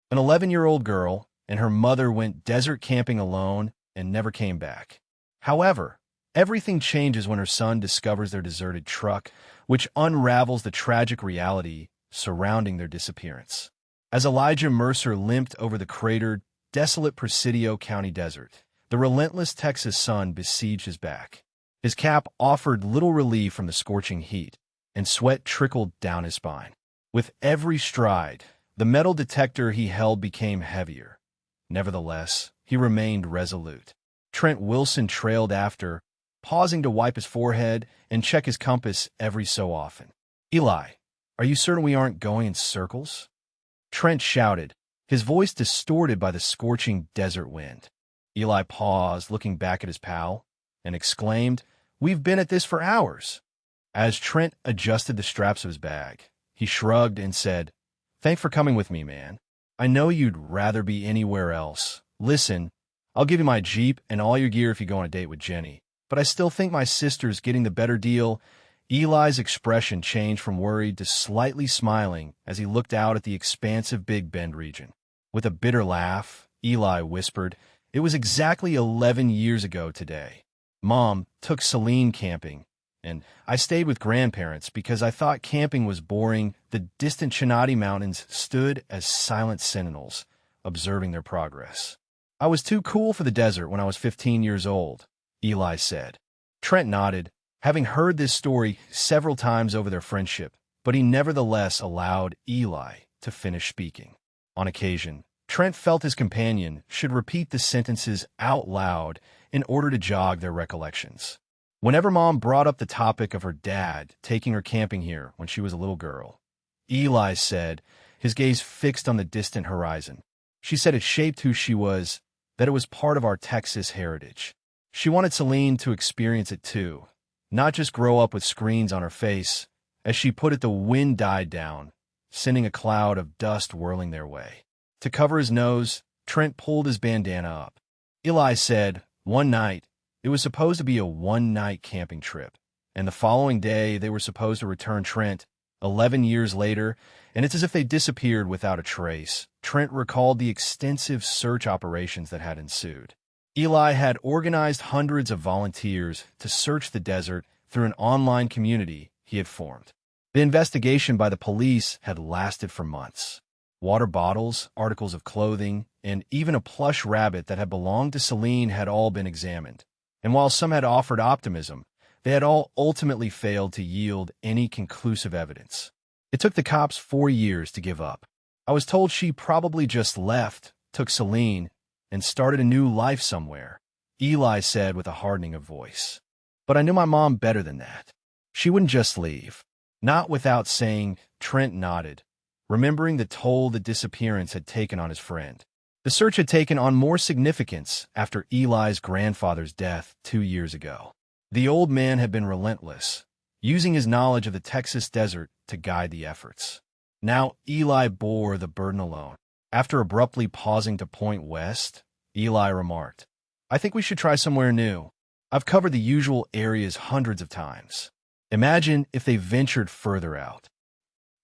An 11-year-old girl and her mother went desert camping alone and never came back. However, everything changes when her son discovers their deserted truck, which unravels the tragic reality surrounding their disappearance. As Elijah Mercer limped over the cratered, desolate Presidio County desert, the relentless Texas sun besieged his back. His cap offered little relief from the scorching heat, and sweat trickled down his spine. With every stride, the metal detector he held became heavier. Nevertheless, he remained resolute. Trent Wilson trailed after, pausing to wipe his forehead and check his compass every so often. "Eli, are you certain we aren't going in circles?" Trent shouted, his voice distorted by the scorching desert wind. Eli paused, looking back at his pal, and exclaimed, "We've been at this for hours." As Trent adjusted the straps of his bag, he shrugged and said, "Thanks for coming with me, man. I know you'd rather be anywhere else. Listen, I'll give you my Jeep and all your gear if you go on a date with Jenny, but I still think my sister's getting the better deal." Eli's expression changed from worried to slightly smiling as he looked out at the expansive Big Bend region. With a bitter laugh, Eli whispered, "It was exactly 11 years ago today. Mom took Celine camping, and I stayed with grandparents because I thought camping was boring." The distant Chinati Mountains stood as silent sentinels, observing their progress. "I was too cool for the desert when I was 15 years old," Eli said. Trent nodded, having heard this story several times over their friendship, but he nevertheless allowed Eli to finish speaking. On occasion, Trent felt his companion should repeat the sentences out loud in order to jog their recollections. Whenever Mom brought up the topic of her dad taking her camping here when she was a little girl, Eli said, his gaze fixed on the distant horizon. She said it shaped who she was, that it was part of our Texas heritage. She wanted Celine to experience it too, not just grow up with screens on her face. As she put it, the wind died down, sending a cloud of dust whirling their way. To cover his nose, Trent pulled his bandana up. Eli said, one night, it was supposed to be a one-night camping trip, and the following day they were supposed to return. Trent, 11 years later, and it's as if they disappeared without a trace. Trent recalled the extensive search operations that had ensued. Eli had organized hundreds of volunteers to search the desert through an online community he had formed. The investigation by the police had lasted for months. Water bottles, articles of clothing, and even a plush rabbit that had belonged to Celine had all been examined. And while some had offered optimism, they had all ultimately failed to yield any conclusive evidence. It took the cops 4 years to give up. "I was told she probably just left, took Celine, and started a new life somewhere," Eli said with a hardening of voice. "But I knew my mom better than that. She wouldn't just leave." Not without saying, Trent nodded, remembering the toll the disappearance had taken on his friend. The search had taken on more significance after Eli's grandfather's death 2 years ago. The old man had been relentless, using his knowledge of the Texas desert to guide the efforts. Now Eli bore the burden alone. After abruptly pausing to point west, Eli remarked, "I think we should try somewhere new. I've covered the usual areas hundreds of times. Imagine if they ventured further out.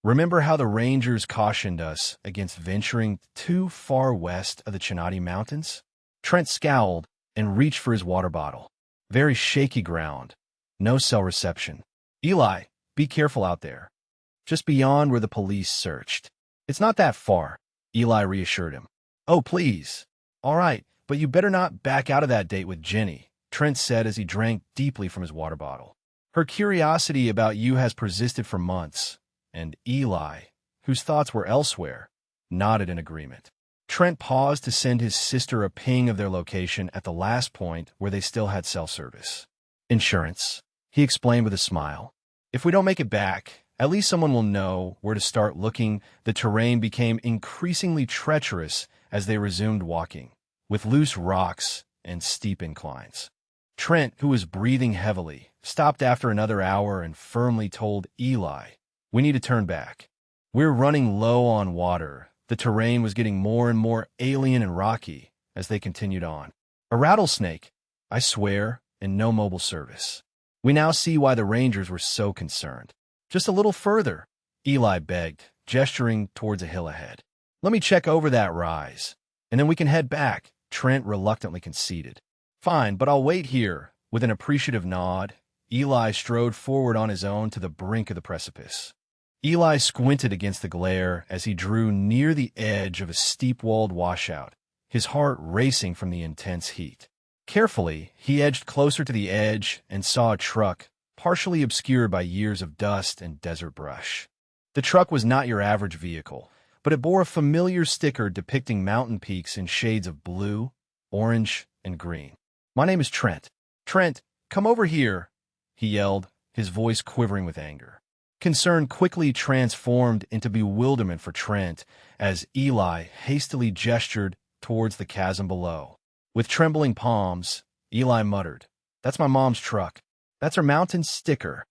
Remember how the rangers cautioned us against venturing too far west of the Chinati Mountains?" Trent scowled and reached for his water bottle. Very shaky ground. No cell reception. "Eli, be careful out there. Just beyond where the police searched." "It's not that far," Eli reassured him. "Oh, please." "All right, but you better not back out of that date with Jenny," Trent said as he drank deeply from his water bottle. "Her curiosity about you has persisted for months." And Eli, whose thoughts were elsewhere, nodded in agreement. Trent paused to send his sister a ping of their location at the last point where they still had cell service. "Insurance," he explained with a smile. "If we don't make it back, at least someone will know where to start looking." The terrain became increasingly treacherous as they resumed walking, with loose rocks and steep inclines. Trent, who was breathing heavily, stopped after another hour and firmly told Eli, "We need to turn back. We're running low on water." The terrain was getting more and more alien and rocky as they continued on. "A rattlesnake, I swear, and no mobile service." We now see why the rangers were so concerned. "Just a little further," Eli begged, gesturing towards a hill ahead. Let me check over that rise, and then we can head back, Trent reluctantly conceded. Fine, but I'll wait here. With an appreciative nod, Eli strode forward on his own to the brink of the precipice. Eli squinted against the glare as he drew near the edge of a steep-walled washout, his heart racing from the intense heat. Carefully, he edged closer to the edge and saw a truck, partially obscured by years of dust and desert brush. The truck was not your average vehicle, but it bore a familiar sticker depicting mountain peaks in shades of blue, orange, and green. "My name is Trent. Trent, come over here," he yelled, his voice quivering with anger. Concern quickly transformed into bewilderment for Trent as Eli hastily gestured towards the chasm below. With trembling palms, Eli muttered, "That's my mom's truck. That's her mountain sticker."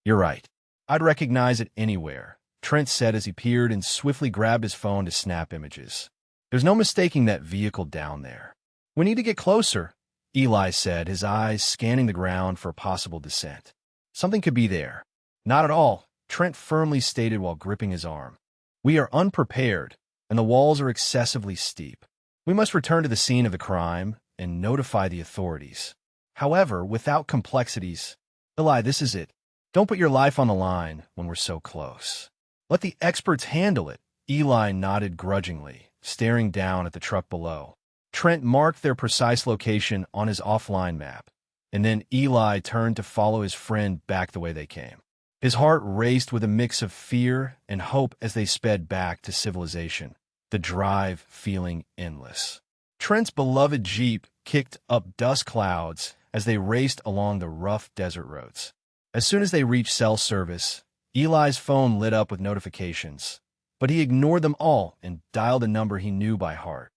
"You're right. I'd recognize it anywhere," Trent said as he peered and swiftly grabbed his phone to snap images. "There's no mistaking that vehicle down there." "We need to get closer," Eli said, his eyes scanning the ground for a possible descent. "Something could be there." "Not at all," Trent firmly stated while gripping his arm. "We are unprepared, and the walls are excessively steep. We must return to the scene of the crime and notify the authorities. However, without complexities. Eli, this is it. Don't put your life on the line when we're so close. Let the experts handle it." Eli nodded grudgingly, staring down at the truck below. Trent marked their precise location on his offline map, and then Eli turned to follow his friend back the way they came. His heart raced with a mix of fear and hope as they sped back to civilization, the drive feeling endless. Trent's beloved Jeep kicked up dust clouds as they raced along the rough desert roads. As soon as they reached cell service, Eli's phone lit up with notifications, but he ignored them all and dialed a number he knew by heart.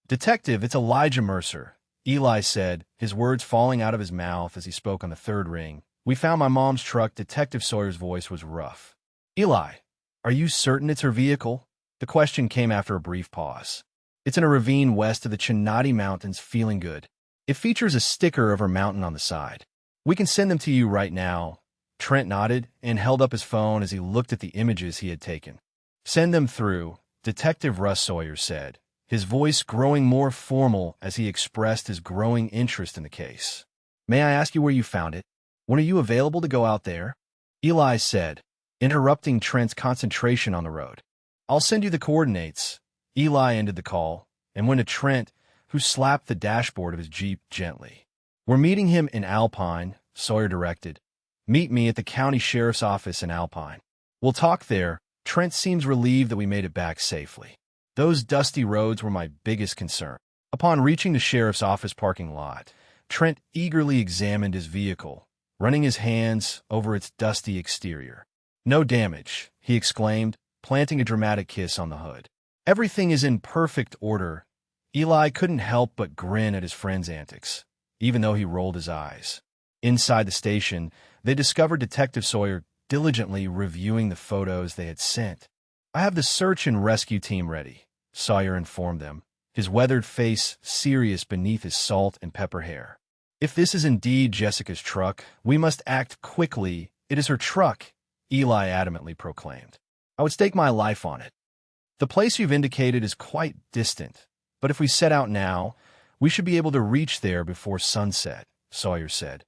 "Detective, it's Elijah Mercer," Eli said, his words falling out of his mouth as he spoke on the third ring. "We found my mom's truck." Detective Sawyer's voice was rough. "Eli, are you certain it's her vehicle?" The question came after a brief pause. "It's in a ravine west of the Chinati Mountains. Feeling good. It features a sticker of her mountain on the side. We can send them to you right now." Trent nodded and held up his phone as he looked at the images he had taken. "Send them through," Detective Russ Sawyer said, his voice growing more formal as he expressed his growing interest in the case. "May I ask you where you found it? When are you available to go out there?" Eli said, interrupting Trent's concentration on the road. "I'll send you the coordinates." Eli ended the call and went to Trent, who slapped the dashboard of his Jeep gently. "We're meeting him in Alpine," Sawyer directed. "Meet me at the county sheriff's office in Alpine. We'll talk there." Trent seems relieved that we made it back safely. Those dusty roads were my biggest concern. Upon reaching the sheriff's office parking lot, Trent eagerly examined his vehicle, running his hands over its dusty exterior. "No damage," he exclaimed, planting a dramatic kiss on the hood. "Everything is in perfect order." Eli couldn't help but grin at his friend's antics, even though he rolled his eyes. Inside the station, they discovered Detective Sawyer diligently reviewing the photos they had sent. "I have the search and rescue team ready," Sawyer informed them, his weathered face serious beneath his salt and pepper hair. "If this is indeed Jessica's truck, we must act quickly. It is her truck," Eli adamantly proclaimed. "I would stake my life on it." "The place you've indicated is quite distant, but if we set out now, we should be able to reach there before sunset," Sawyer said,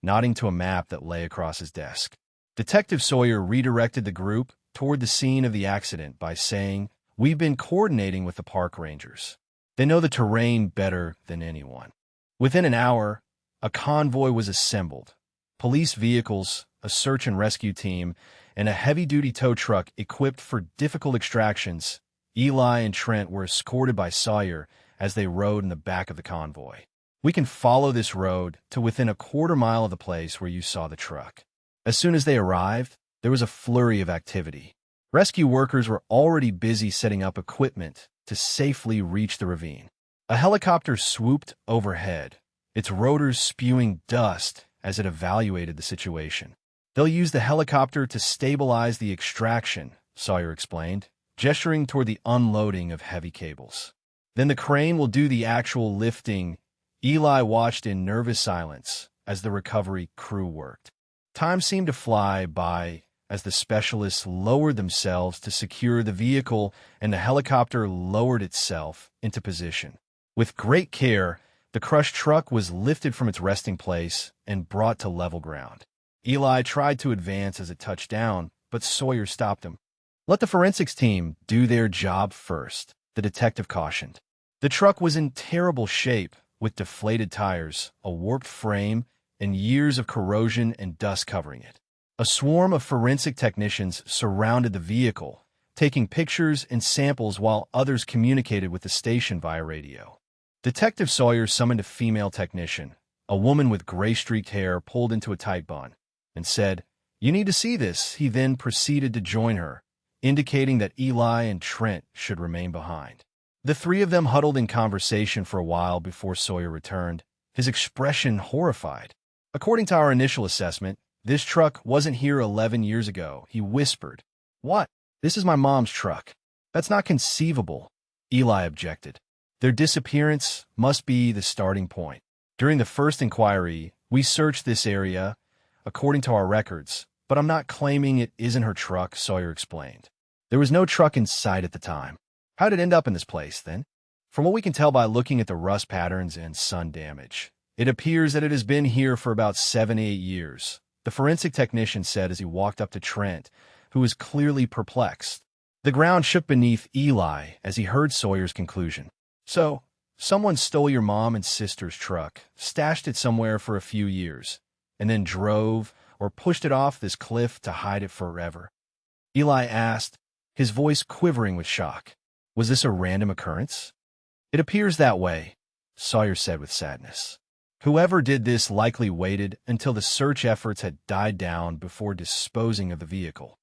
nodding to a map that lay across his desk. Detective Sawyer redirected the group toward the scene of the accident by saying, "We've been coordinating with the park rangers. They know the terrain better than anyone." Within an hour, a convoy was assembled. Police vehicles, a search and rescue team, and a heavy-duty tow truck equipped for difficult extractions. Eli and Trent were escorted by Sawyer as they rode in the back of the convoy. "We can follow this road to within a quarter-mile of the place where you saw the truck." As soon as they arrived, there was a flurry of activity. Rescue workers were already busy setting up equipment to safely reach the ravine. A helicopter swooped overhead, its rotors spewing dust as it evaluated the situation. "They'll use the helicopter to stabilize the extraction," Sawyer explained, gesturing toward the unloading of heavy cables. "Then the crane will do the actual lifting." Eli watched in nervous silence as the recovery crew worked. Time seemed to fly by as the specialists lowered themselves to secure the vehicle and the helicopter lowered itself into position. With great care, the crushed truck was lifted from its resting place and brought to level ground. Eli tried to advance as it touched down, but Sawyer stopped him. "Let the forensics team do their job first," the detective cautioned. The truck was in terrible shape, with deflated tires, a warped frame, and years of corrosion and dust covering it. A swarm of forensic technicians surrounded the vehicle, taking pictures and samples while others communicated with the station via radio. Detective Sawyer summoned a female technician, a woman with gray-streaked hair pulled into a tight bun, and said, "You need to see this." He then proceeded to join her, indicating that Eli and Trent should remain behind. The three of them huddled in conversation for a while before Sawyer returned, his expression horrified. "According to our initial assessment, this truck wasn't here 11 years ago," he whispered. "What? This is my mom's truck." "That's not conceivable," Eli objected. "Their disappearance must be the starting point. During the first inquiry, we searched this area, according to our records, but I'm not claiming it isn't her truck," Sawyer explained. "There was no truck in sight at the time. How did it end up in this place, then?" "From what we can tell by looking at the rust patterns and sun damage, it appears that it has been here for about 7-8 years, the forensic technician said as he walked up to Trent, who was clearly perplexed. The ground shook beneath Eli as he heard Sawyer's conclusion. "So, someone stole your mom and sister's truck, stashed it somewhere for a few years, and then drove or pushed it off this cliff to hide it forever?" Eli asked, his voice quivering with shock. "Was this a random occurrence?" "It appears that way," Sawyer said with sadness. "Whoever did this likely waited until the search efforts had died down before disposing of the vehicle."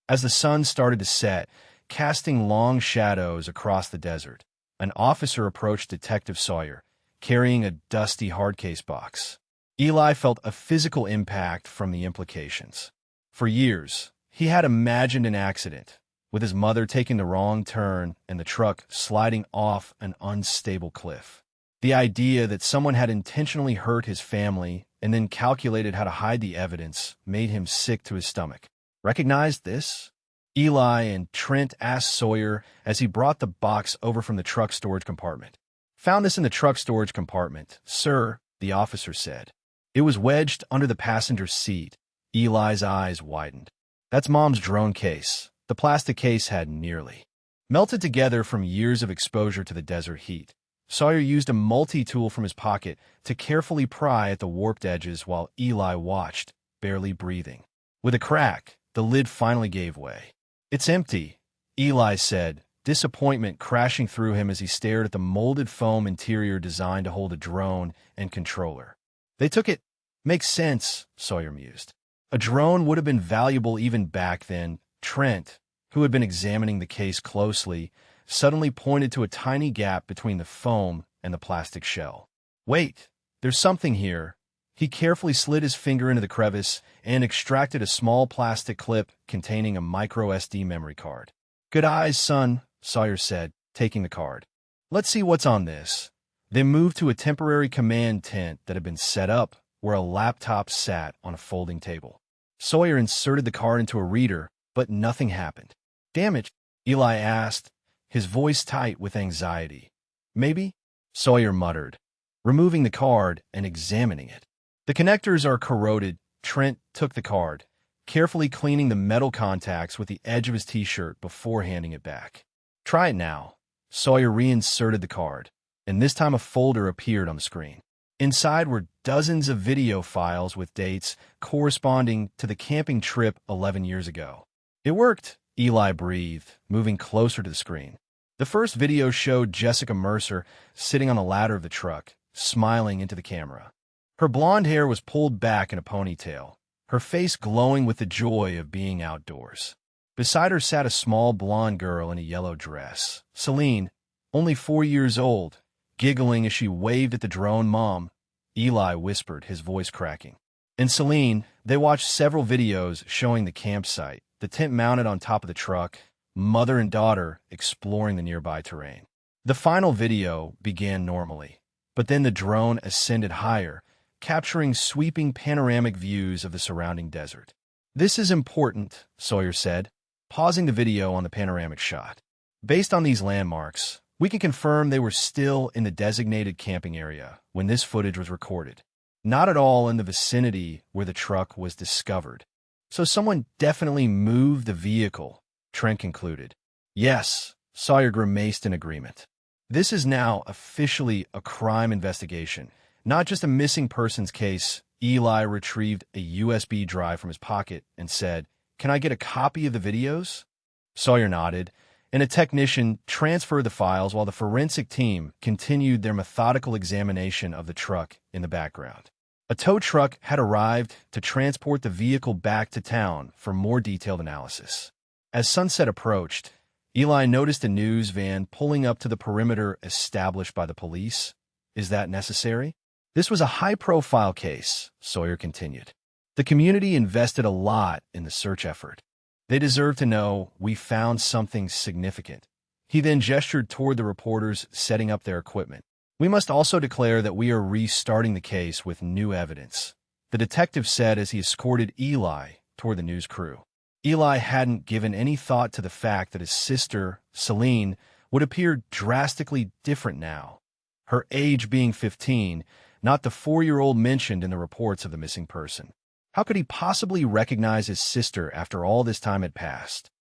As the sun started to set, casting long shadows across the desert, an officer approached Detective Sawyer, carrying a dusty hardcase box. Eli felt a physical impact from the implications. For years, he had imagined an accident, with his mother taking the wrong turn and the truck sliding off an unstable cliff. The idea that someone had intentionally hurt his family and then calculated how to hide the evidence made him sick to his stomach. "Recognized this?" Eli and Trent asked Sawyer as he brought the box over from the truck storage compartment. "Found this in the truck storage compartment, sir," the officer said. "It was wedged under the passenger seat." Eli's eyes widened. "That's Mom's drone case." The plastic case had nearly melted together from years of exposure to the desert heat. Sawyer used a multi-tool from his pocket to carefully pry at the warped edges while Eli watched, barely breathing. With a crack, the lid finally gave way. "It's empty," Eli said, disappointment crashing through him as he stared at the molded foam interior designed to hold a drone and controller. "They took it." "Makes sense," Sawyer mused. "A drone would have been valuable even back then." Trent, who had been examining the case closely, suddenly pointed to a tiny gap between the foam and the plastic shell. "Wait, there's something here." He carefully slid his finger into the crevice and extracted a small plastic clip containing a micro SD memory card. "Good eyes, son," Sawyer said, taking the card. "Let's see what's on this." They moved to a temporary command tent that had been set up where a laptop sat on a folding table. Sawyer inserted the card into a reader, but nothing happened. "Damn it," Eli asked, his voice tight with anxiety. "Maybe?" Sawyer muttered, removing the card and examining it. "The connectors are corroded." Trent took the card, carefully cleaning the metal contacts with the edge of his t-shirt before handing it back. "Try it now." Sawyer reinserted the card, and this time a folder appeared on the screen. Inside were dozens of video files with dates corresponding to the camping trip 11 years ago. "It worked," Eli breathed, moving closer to the screen. The first video showed Jessica Mercer sitting on the ladder of the truck, smiling into the camera. Her blonde hair was pulled back in a ponytail, her face glowing with the joy of being outdoors. Beside her sat a small blonde girl in a yellow dress, Celine, only 4 years old, giggling as she waved at the drone. "Mom," Eli whispered, his voice cracking. And Celine, they watched several videos showing the campsite, the tent mounted on top of the truck, mother and daughter exploring the nearby terrain. The final video began normally, but then the drone ascended higher, capturing sweeping panoramic views of the surrounding desert. "This is important," Sawyer said, pausing the video on the panoramic shot. "Based on these landmarks, we can confirm they were still in the designated camping area when this footage was recorded, not at all in the vicinity where the truck was discovered. So someone definitely moved the vehicle," Trent concluded. "Yes," Sawyer grimaced in agreement. "This is now officially a crime investigation, not just a missing persons case." Eli retrieved a USB drive from his pocket and said, "Can I get a copy of the videos?" Sawyer nodded, and a technician transferred the files while the forensic team continued their methodical examination of the truck in the background. A tow truck had arrived to transport the vehicle back to town for more detailed analysis. As sunset approached, Eli noticed a news van pulling up to the perimeter established by the police. "Is that necessary?" "This was a high-profile case," Sawyer continued. "The community invested a lot in the search effort. They deserve to know we found something significant." He then gestured toward the reporters setting up their equipment. "We must also declare that we are restarting the case with new evidence," the detective said as he escorted Eli toward the news crew. Eli hadn't given any thought to the fact that his sister, Celine, would appear drastically different now, her age being 15, not the 4-year-old mentioned in the reports of the missing person. How could he possibly recognize his sister after all this time had passed?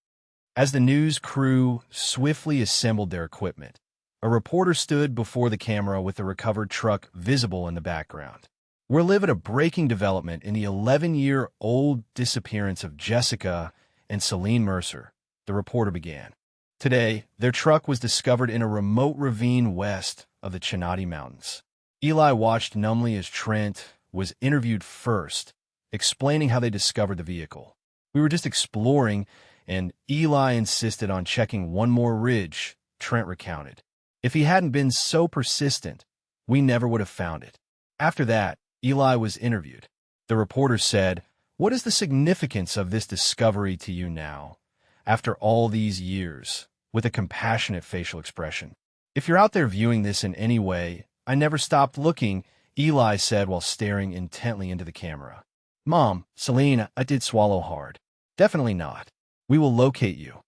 As the news crew swiftly assembled their equipment, a reporter stood before the camera with the recovered truck visible in the background. "We're living a breaking development in the 11-year-old disappearance of Jessica and Celine Mercer," the reporter began. "Today, their truck was discovered in a remote ravine west of the Chinati Mountains." Eli watched numbly as Trent was interviewed first, explaining how they discovered the vehicle. "We were just exploring, and Eli insisted on checking one more ridge," Trent recounted. "If he hadn't been so persistent, we never would have found it." After that, Eli was interviewed. The reporter said, "What is the significance of this discovery to you now, after all these years?" with a compassionate facial expression. "If you're out there viewing this in any way, I never stopped looking," Eli said while staring intently into the camera. "Mom, Celine, I did swallow hard." "Definitely not. We will locate you."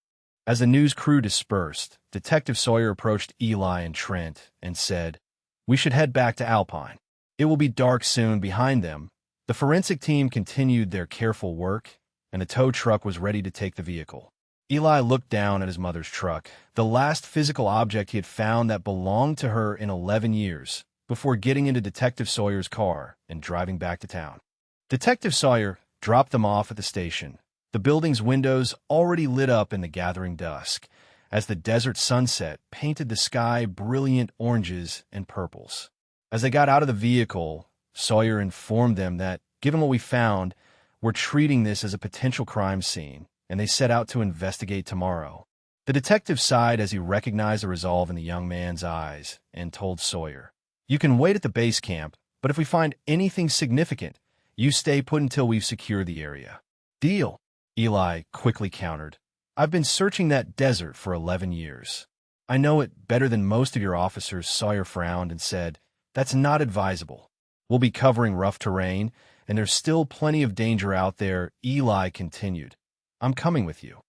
As the news crew dispersed, Detective Sawyer approached Eli and Trent and said, "We should head back to Alpine. It will be dark soon." Behind them, the forensic team continued their careful work, and the tow truck was ready to take the vehicle. Eli looked down at his mother's truck, the last physical object he had found that belonged to her in 11 years, before getting into Detective Sawyer's car and driving back to town. Detective Sawyer dropped them off at the station, the building's windows already lit up in the gathering dusk, as the desert sunset painted the sky brilliant oranges and purples. As they got out of the vehicle, Sawyer informed them that, given what we found, we're treating this as a potential crime scene, and they set out to investigate tomorrow. The detective sighed as he recognized the resolve in the young man's eyes and told Sawyer, "You can wait at the base camp, but if we find anything significant, you stay put until we've secured the area." "Deal," Eli quickly countered. "I've been searching that desert for 11 years. I know it better than most of your officers." Sawyer frowned and said, "That's not advisable. We'll be covering rough terrain, and there's still plenty of danger out there." Eli continued, "I'm coming with you."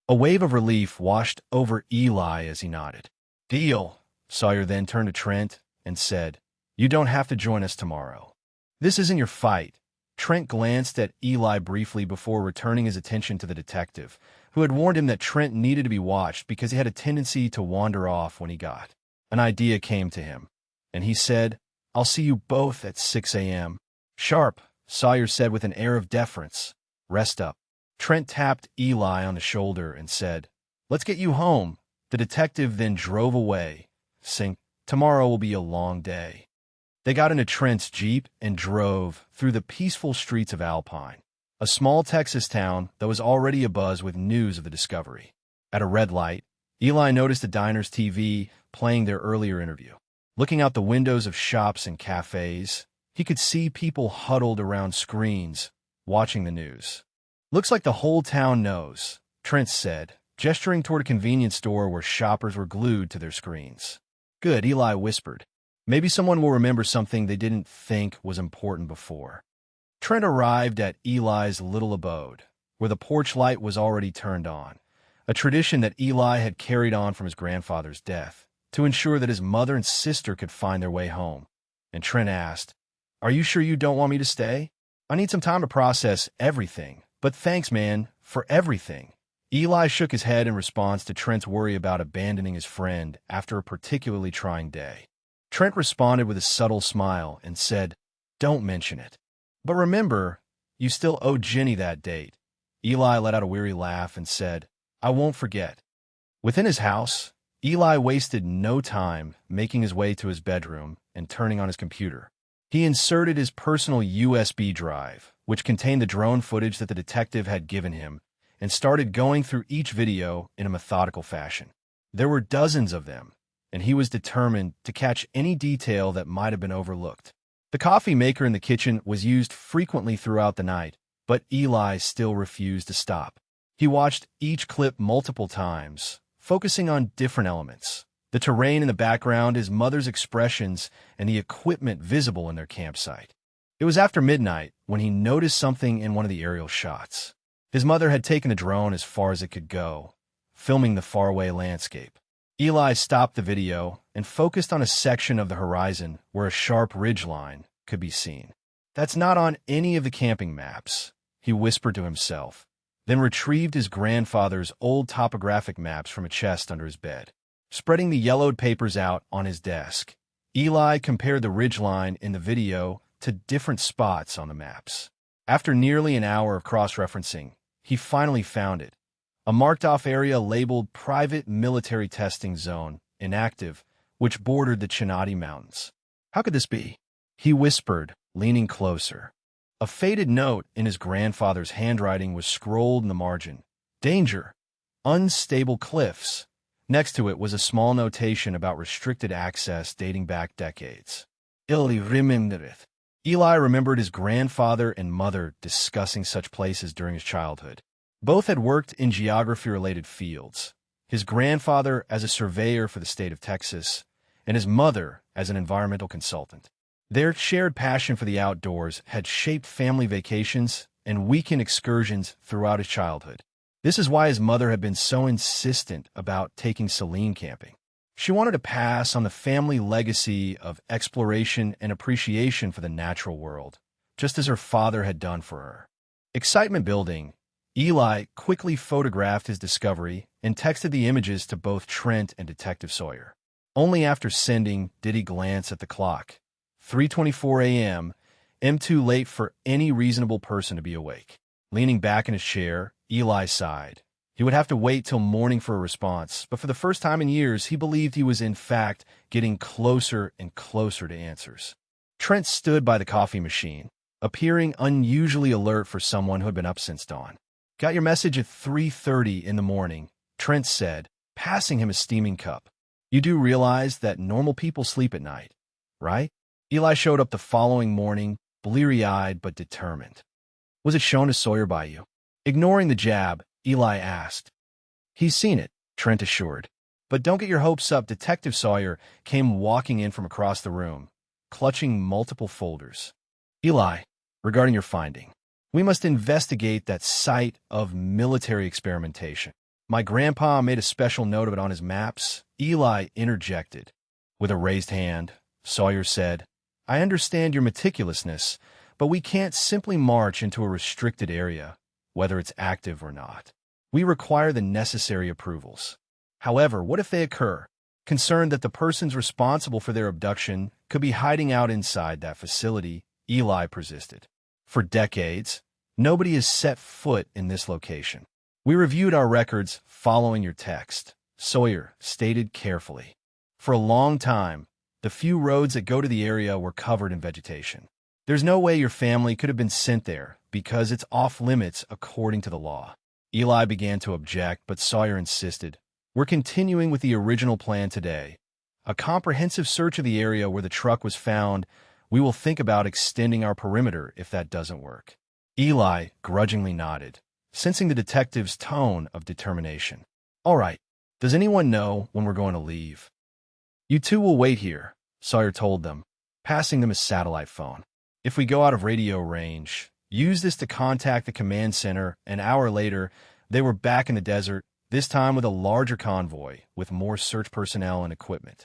A wave of relief washed over Eli as he nodded. "Deal." Sawyer then turned to Trent and said, "You don't have to join us tomorrow. This isn't your fight." Trent glanced at Eli briefly before returning his attention to the detective, who had warned him that Trent needed to be watched because he had a tendency to wander off when he got. An idea came to him, and he said, "I'll see you both at 6 a.m. "Sharp," Sawyer said with an air of deference. "Rest up." Trent tapped Eli on the shoulder and said, "Let's get you home." The detective then drove away, saying, "Tomorrow will be a long day." They got into Trent's Jeep and drove through the peaceful streets of Alpine, a small Texas town that was already abuzz with news of the discovery. At a red light, Eli noticed the diner's TV playing their earlier interview. Looking out the windows of shops and cafes, he could see people huddled around screens, watching the news. "Looks like the whole town knows," Trent said, gesturing toward a convenience store where shoppers were glued to their screens. "Good," Eli whispered. "Maybe someone will remember something they didn't think was important before." Trent arrived at Eli's little abode, where the porch light was already turned on, a tradition that Eli had carried on from his grandfather's death, to ensure that his mother and sister could find their way home. And Trent asked, "Are you sure you don't want me to stay? I need some time to process everything, but thanks, man, for everything." Eli shook his head in response to Trent's worry about abandoning his friend after a particularly trying day. Trent responded with a subtle smile and said, "Don't mention it. But remember, you still owe Jenny that date." Eli let out a weary laugh and said, "I won't forget." Within his house, Eli wasted no time making his way to his bedroom and turning on his computer. He inserted his personal USB drive, which contained the drone footage that the detective had given him, and started going through each video in a methodical fashion. There were dozens of them, and he was determined to catch any detail that might have been overlooked. The coffee maker in the kitchen was used frequently throughout the night, but Eli still refused to stop. He watched each clip multiple times, focusing on different elements: the terrain in the background, his mother's expressions, and the equipment visible in their campsite. It was after midnight when he noticed something in one of the aerial shots. His mother had taken the drone as far as it could go, filming the faraway landscape. Eli stopped the video and focused on a section of the horizon where a sharp ridgeline could be seen. "That's not on any of the camping maps," he whispered to himself, then retrieved his grandfather's old topographic maps from a chest under his bed. Spreading the yellowed papers out on his desk, Eli compared the ridgeline in the video to different spots on the maps. After nearly an hour of cross-referencing, he finally found it: a marked-off area labeled Private Military Testing Zone, inactive, which bordered the Chinati Mountains. "How could this be?" he whispered, leaning closer. A faded note in his grandfather's handwriting was scrolled in the margin: "Danger. Unstable cliffs." Next to it was a small notation about restricted access dating back decades. Eli remembereth. Eli remembered his grandfather and mother discussing such places during his childhood. Both had worked in geography-related fields, his grandfather as a surveyor for the state of Texas, and his mother as an environmental consultant. Their shared passion for the outdoors had shaped family vacations and weekend excursions throughout his childhood. This is why his mother had been so insistent about taking Celine camping. She wanted to pass on the family legacy of exploration and appreciation for the natural world, just as her father had done for her. Excitement building, Eli quickly photographed his discovery and texted the images to both Trent and Detective Sawyer. Only after sending did he glance at the clock. 3:24 a.m., too late for any reasonable person to be awake. Leaning back in his chair, Eli sighed. He would have to wait till morning for a response, but for the first time in years, he believed he was in fact getting closer and closer to answers. Trent stood by the coffee machine, appearing unusually alert for someone who had been up since dawn. "Got your message at 3:30 in the morning," Trent said, passing him a steaming cup. "You do realize that normal people sleep at night, right?" Eli showed up the following morning, bleary-eyed but determined. "Was it shown to Sawyer by you?" Ignoring the jab, Eli asked. "He's seen it," Trent assured. "But don't get your hopes up." Detective Sawyer came walking in from across the room, clutching multiple folders. "Eli, regarding your finding, we must investigate that site of military experimentation. My grandpa made a special note of it on his maps." Eli interjected. With a raised hand, Sawyer said, "I understand your meticulousness, but we can't simply march into a restricted area, whether it's active or not. We require the necessary approvals. However, what if they occur? Concerned that the persons responsible for their abduction could be hiding out inside that facility, Eli persisted. For decades, nobody has set foot in this location. We reviewed our records following your text," Sawyer stated carefully. "For a long time, the few roads that go to the area were covered in vegetation. There's no way your family could have been sent there because it's off-limits according to the law." Eli began to object, but Sawyer insisted. "We're continuing with the original plan today. A comprehensive search of the area where the truck was found. We will think about extending our perimeter if that doesn't work." Eli grudgingly nodded, sensing the detective's tone of determination. "All right. Does anyone know when we're going to leave?" "You two will wait here," Sawyer told them, passing them his satellite phone. "If we go out of radio range, used this to contact the command center. An hour later, they were back in the desert, this time with a larger convoy, with more search personnel and equipment.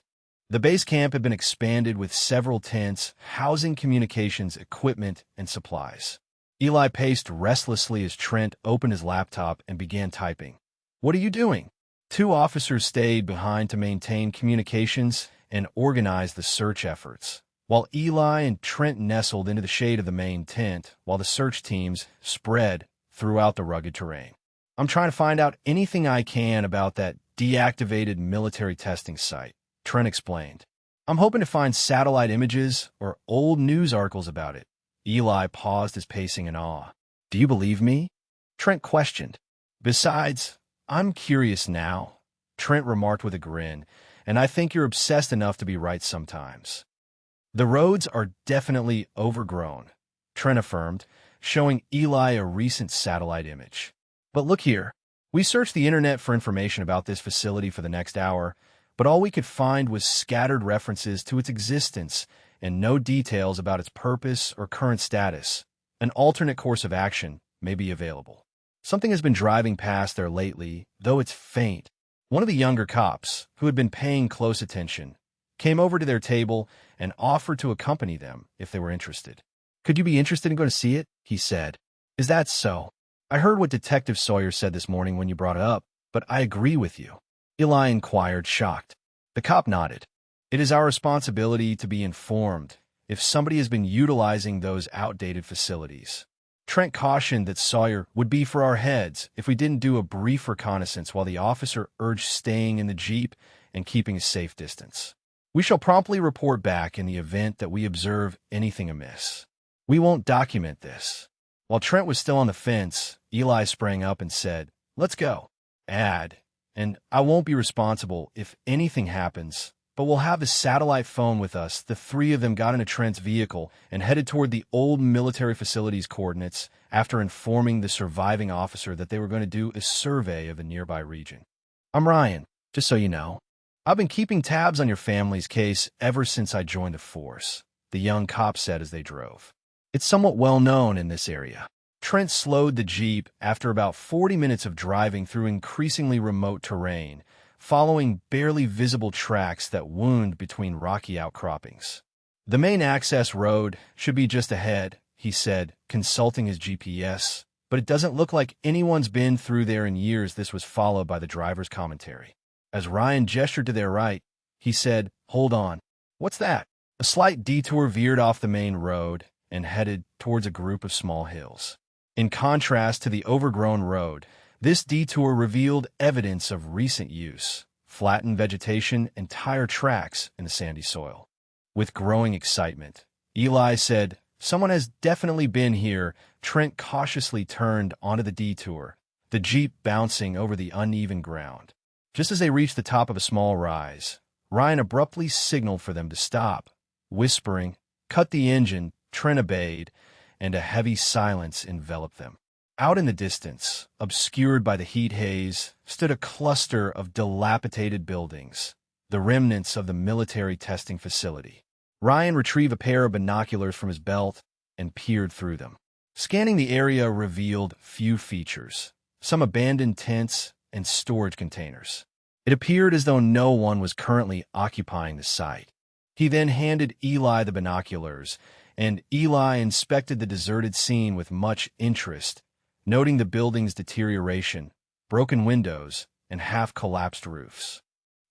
The base camp had been expanded with several tents, housing communications, equipment, and supplies. Eli paced restlessly as Trent opened his laptop and began typing. "What are you doing?" Two officers stayed behind to maintain communications and organize the search efforts, while Eli and Trent nestled into the shade of the main tent while the search teams spread throughout the rugged terrain. "I'm trying to find out anything I can about that deactivated military testing site," Trent explained. "I'm hoping to find satellite images or old news articles about it." Eli paused his pacing in awe. "Do you believe me?" Trent questioned. "Besides, I'm curious now," Trent remarked with a grin, "and I think you're obsessed enough to be right sometimes." "The roads are definitely overgrown," Trent affirmed, showing Eli a recent satellite image. "But look here. We searched the internet for information about this facility for the next hour, but all we could find was scattered references to its existence and no details about its purpose or current status. An alternate course of action may be available. Something has been driving past there lately, though it's faint." One of the younger cops, who had been paying close attention, came over to their table and offered to accompany them if they were interested. "Could you be interested in going to see it?" he said. "Is that so? I heard what Detective Sawyer said this morning when you brought it up, but I agree with you." Eli inquired, shocked. The cop nodded. "It is our responsibility to be informed if somebody has been utilizing those outdated facilities." Trent cautioned that Sawyer would be for our heads if we didn't do a brief reconnaissance, while the officer urged staying in the Jeep and keeping a safe distance. "We shall promptly report back in the event that we observe anything amiss. We won't document this." While Trent was still on the fence, Eli sprang up and said, "Let's go." And I won't be responsible if anything happens, but we'll have the satellite phone with us." The three of them got into Trent's vehicle and headed toward the old military facilities coordinates after informing the surviving officer that they were going to do a survey of the nearby region. "I'm Ryan, just so you know. I've been keeping tabs on your family's case ever since I joined the force," the young cop said as they drove. "It's somewhat well known in this area." Trent slowed the Jeep after about 40 minutes of driving through increasingly remote terrain, following barely visible tracks that wound between rocky outcroppings. "The main access road should be just ahead," he said, consulting his GPS, "but it doesn't look like anyone's been through there in years." This was followed by the driver's commentary. As Ryan gestured to their right, he said, "Hold on. What's that?" A slight detour veered off the main road and headed towards a group of small hills. In contrast to the overgrown road, this detour revealed evidence of recent use: flattened vegetation and tire tracks in the sandy soil. With growing excitement, Eli said, "Someone has definitely been here." Trent cautiously turned onto the detour, the Jeep bouncing over the uneven ground. Just as they reached the top of a small rise, Ryan abruptly signaled for them to stop. Whispering, "Cut the engine." Trent obeyed, and a heavy silence enveloped them. Out in the distance, obscured by the heat haze, stood a cluster of dilapidated buildings, the remnants of the military testing facility. Ryan retrieved a pair of binoculars from his belt and peered through them. Scanning the area revealed few features: some abandoned tents and storage containers. It appeared as though no one was currently occupying the site. He then handed Eli the binoculars, and Eli inspected the deserted scene with much interest, noting the building's deterioration, broken windows, and half-collapsed roofs.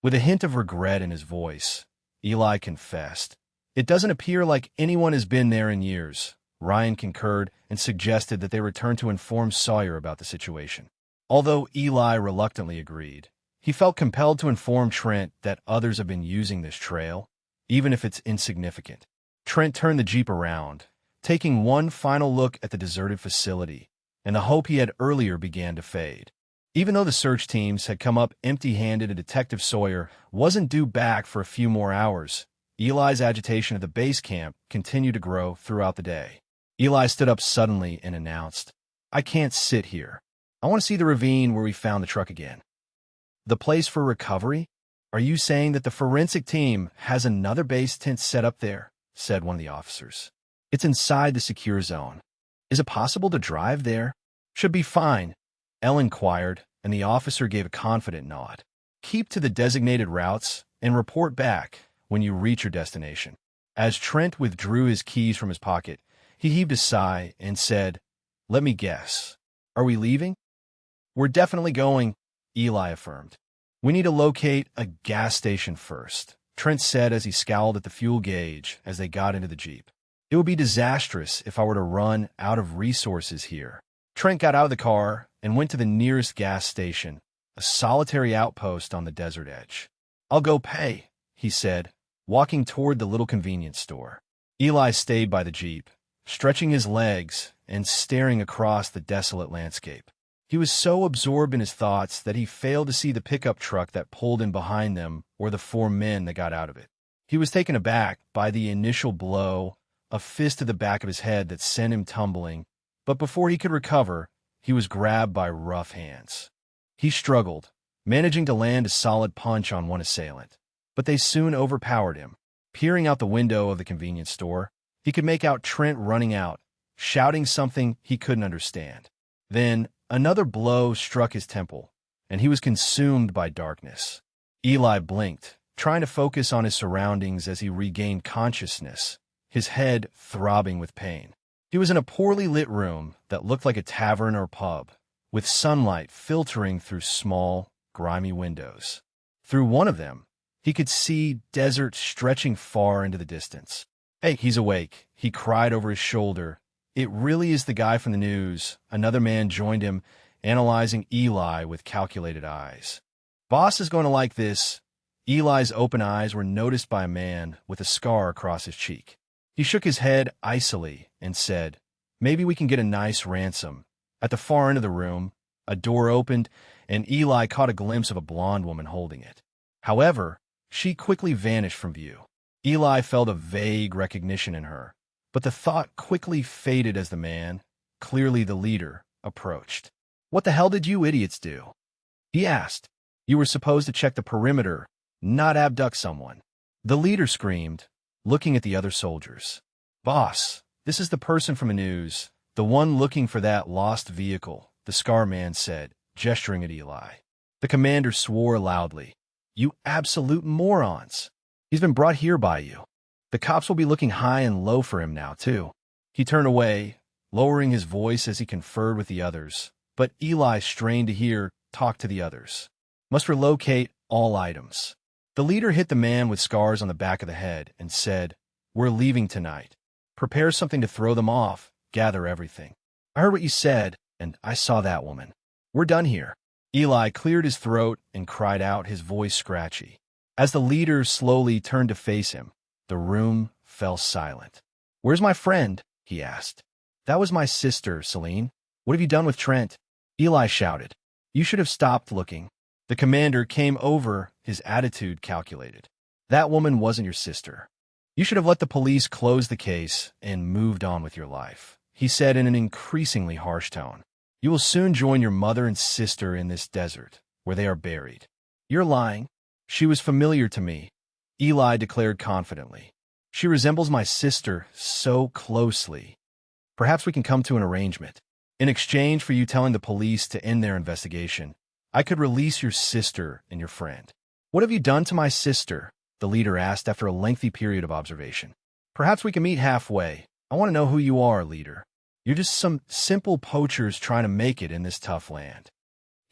With a hint of regret in his voice, Eli confessed, "It doesn't appear like anyone has been there in years." Ryan concurred and suggested that they return to inform Sawyer about the situation. Although Eli reluctantly agreed, he felt compelled to inform Trent that others have been using this trail, even if it's insignificant. Trent turned the Jeep around, taking one final look at the deserted facility, and the hope he had earlier began to fade. Even though the search teams had come up empty-handed and Detective Sawyer wasn't due back for a few more hours, Eli's agitation at the base camp continued to grow throughout the day. Eli stood up suddenly and announced, "I can't sit here. I want to see the ravine where we found the truck again." "The place for recovery? Are you saying that the forensic team has another base tent set up there?" said one of the officers. "It's inside the secure zone. Is it possible to drive there? Should be fine, Elle inquired, and the officer gave a confident nod. Keep to the designated routes and report back when you reach your destination. As Trent withdrew his keys from his pocket, he heaved a sigh and said, "Let me guess. Are we leaving?" "We're definitely going," Eli affirmed. "We need to locate a gas station first," Trent said as he scowled at the fuel gauge as they got into the Jeep. "It would be disastrous if I were to run out of resources here." Trent got out of the car and went to the nearest gas station, a solitary outpost on the desert edge. "I'll go pay," he said, walking toward the little convenience store. Eli stayed by the Jeep, stretching his legs and staring across the desolate landscape. He was so absorbed in his thoughts that he failed to see the pickup truck that pulled in behind them or the four men that got out of it. He was taken aback by the initial blow, a fist to the back of his head that sent him tumbling, but before he could recover, he was grabbed by rough hands. He struggled, managing to land a solid punch on one assailant, but they soon overpowered him. Peering out the window of the convenience store, he could make out Trent running out, shouting something he couldn't understand. Then, another blow struck his temple, and he was consumed by darkness. Eli blinked, trying to focus on his surroundings as he regained consciousness, his head throbbing with pain. He was in a poorly lit room that looked like a tavern or pub, with sunlight filtering through small, grimy windows. Through one of them, he could see desert stretching far into the distance. "Hey, he's awake," he cried over his shoulder. "It really is the guy from the news." Another man joined him, analyzing Eli with calculated eyes. "Boss is going to like this." Eli's open eyes were noticed by a man with a scar across his cheek. He shook his head icily and said, "Maybe we can get a nice ransom." At the far end of the room, a door opened, and Eli caught a glimpse of a blonde woman holding it. However, she quickly vanished from view. Eli felt a vague recognition in her, but the thought quickly faded as the man, clearly the leader, approached. "What the hell did you idiots do?" he asked. "You were supposed to check the perimeter, not abduct someone." The leader screamed, looking at the other soldiers. "Boss, this is the person from the news, the one looking for that lost vehicle," the scar man said, gesturing at Eli. The commander swore loudly. "You absolute morons! He's been brought here by you. The cops will be looking high and low for him now, too." He turned away, lowering his voice as he conferred with the others, but Eli strained to hear, "Talk to the others. Must relocate all items." The leader hit the man with scars on the back of the head and said, "We're leaving tonight. Prepare something to throw them off, gather everything. I heard what you said, and I saw that woman. We're done here." Eli cleared his throat and cried out, his voice scratchy. As the leader slowly turned to face him, the room fell silent. "Where's my friend?" he asked. "That was my sister, Celine. What have you done with Trent?" Eli shouted. "You should have stopped looking." The commander came over, his attitude calculated. "That woman wasn't your sister. You should have let the police close the case and moved on with your life," he said in an increasingly harsh tone. "You will soon join your mother and sister in this desert, where they are buried." "You're lying. She was familiar to me," Eli declared confidently. "She resembles my sister so closely. Perhaps we can come to an arrangement. In exchange for you telling the police to end their investigation, I could release your sister and your friend." "What have you done to my sister?" the leader asked after a lengthy period of observation. "Perhaps we can meet halfway. I want to know who you are, leader. You're just some simple poachers trying to make it in this tough land."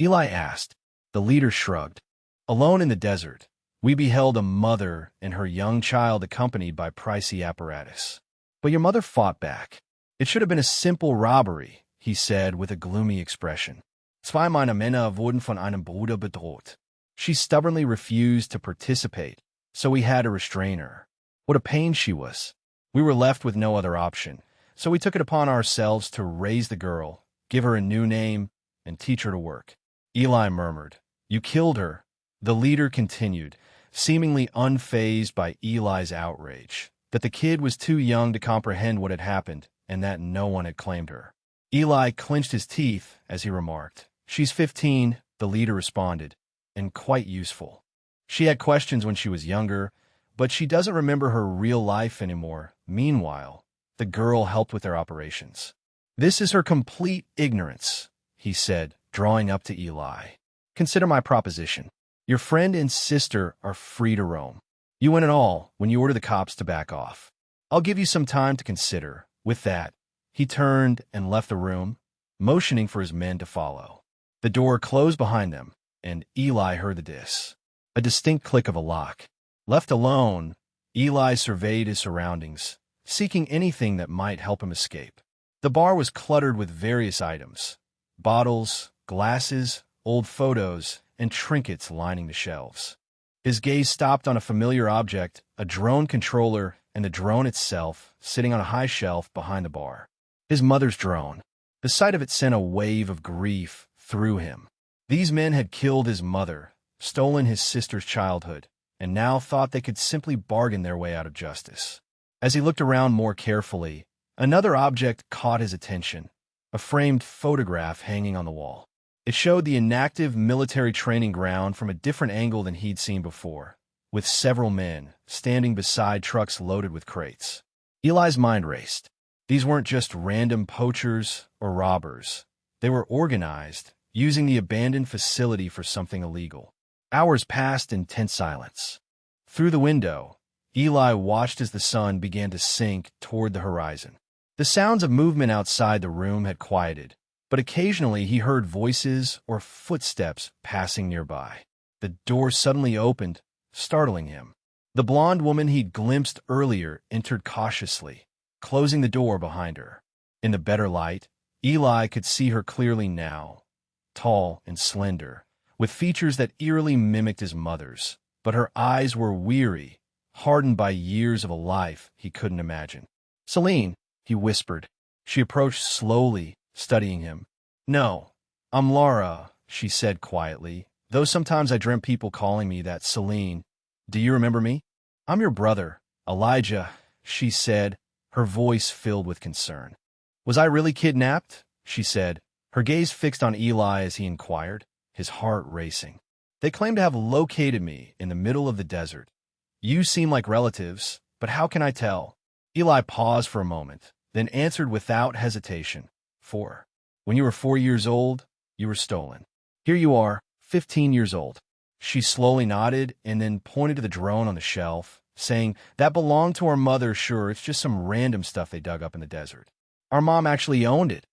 Eli asked. The leader shrugged. "Alone in the desert, we beheld a mother and her young child accompanied by pricey apparatus. But your mother fought back. It should have been a simple robbery," he said with a gloomy expression. "Zwei meiner Männer wurden von einem Bruder bedroht." She stubbornly refused to participate, so we had to restrain her. What a pain she was. We were left with no other option, so we took it upon ourselves to raise the girl, give her a new name, and teach her to work. Eli murmured, "You killed her." The leader continued, seemingly unfazed by Eli's outrage, that the kid was too young to comprehend what had happened and that no one had claimed her. Eli clenched his teeth as he remarked, "She's 15, the leader responded, "and quite useful. She had questions when she was younger, but she doesn't remember her real life anymore." Meanwhile, the girl helped with their operations. This is her complete ignorance, he said, drawing up to Eli. Consider my proposition. Your friend and sister are free to roam. You win it all when you order the cops to back off. I'll give you some time to consider. With that, he turned and left the room, motioning for his men to follow. The door closed behind them, and Eli heard the a distinct click of a lock. Left alone, Eli surveyed his surroundings, seeking anything that might help him escape. The bar was cluttered with various items: bottles, glasses, old photos, and trinkets lining the shelves. His gaze stopped on a familiar object, a drone controller, and the drone itself sitting on a high shelf behind the bar. His mother's drone. The sight of it sent a wave of grief through him. These men had killed his mother, stolen his sister's childhood, and now thought they could simply bargain their way out of justice. As he looked around more carefully, another object caught his attention, a framed photograph hanging on the wall. It showed the inactive military training ground from a different angle than he'd seen before, with several men standing beside trucks loaded with crates. Eli's mind raced. These weren't just random poachers or robbers. They were organized, using the abandoned facility for something illegal. Hours passed in tense silence. Through the window, Eli watched as the sun began to sink toward the horizon. The sounds of movement outside the room had quieted, but occasionally he heard voices or footsteps passing nearby. The door suddenly opened, startling him. The blonde woman he'd glimpsed earlier entered cautiously, closing the door behind her. In the better light, Eli could see her clearly now, tall and slender, with features that eerily mimicked his mother's, but her eyes were weary, hardened by years of a life he couldn't imagine. "Celine," he whispered. She approached slowly, studying him. "No, I'm Laura," she said quietly, "though sometimes I dream people calling me that. Celine, do you remember me?" "I'm your brother, Elijah," she said, her voice filled with concern. "Was I really kidnapped?" she said, her gaze fixed on Eli as he inquired, his heart racing. "They claim to have located me in the middle of the desert. You seem like relatives, but how can I tell?" Eli paused for a moment, then answered without hesitation. When you were 4 years old, you were stolen. Here you are, 15 years old." She slowly nodded and then pointed to the drone on the shelf, saying, "That belonged to our mother. Sure, it's just some random stuff they dug up in the desert. Our mom actually owned it."